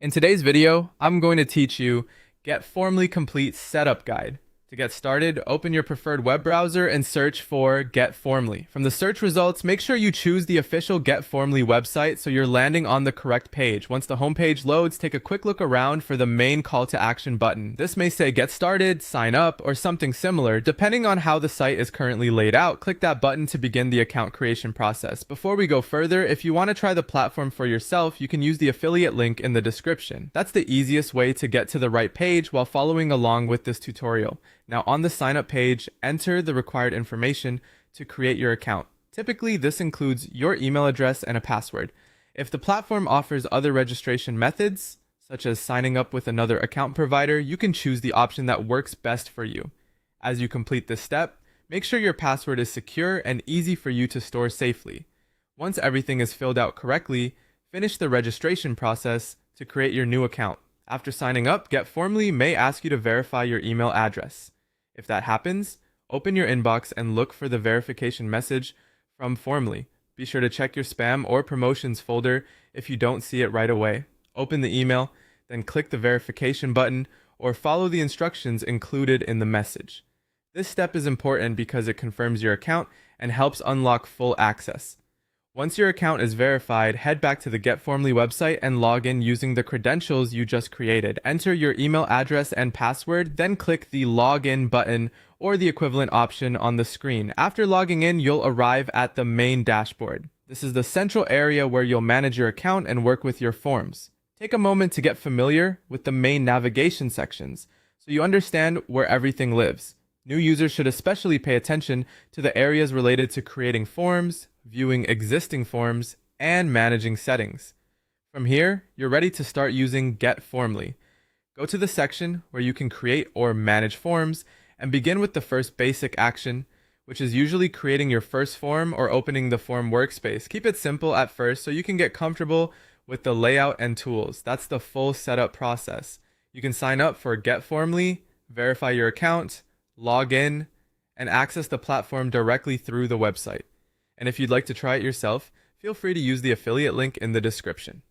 In today's video, I'm going to teach you GetFormly Complete Setup Guide. To get started, open your preferred web browser and search for GetFormly. From the search results, make sure you choose the official GetFormly website so you're landing on the correct page. Once the homepage loads, take a quick look around for the main call to action button. This may say Get Started, Sign Up, or something similar. Depending on how the site is currently laid out, click that button to begin the account creation process. Before we go further, if you want to try the platform for yourself, you can use the affiliate link in the description. That's the easiest way to get to the right page while following along with this tutorial. Now on the sign up page, enter the required information to create your account. Typically, this includes your email address and a password. If the platform offers other registration methods, such as signing up with another account provider, you can choose the option that works best for you. As you complete this step, make sure your password is secure and easy for you to store safely. Once everything is filled out correctly, finish the registration process to create your new account. After signing up, GetFormly may ask you to verify your email address. If that happens, open your inbox and look for the verification message from Formly. Be sure to check your spam or promotions folder if you don't see it right away. Open the email, then click the verification button or follow the instructions included in the message. This step is important because it confirms your account and helps unlock full access. Once your account is verified, head back to the GetFormly website and log in using the credentials you just created. Enter your email address and password, then click the Login button or the equivalent option on the screen. After logging in, you'll arrive at the main dashboard. This is the central area where you'll manage your account and work with your forms. Take a moment to get familiar with the main navigation sections so you understand where everything lives. New users should especially pay attention to the areas related to creating forms, viewing existing forms, and managing settings. From here, you're ready to start using GetFormly. Go to the section where you can create or manage forms and begin with the first basic action, which is usually creating your first form or opening the form workspace. Keep it simple at first so you can get comfortable with the layout and tools. That's the full setup process. You can sign up for GetFormly, verify your account, log in, and access the platform directly through the website. And if you'd like to try it yourself, feel free to use the affiliate link in the description.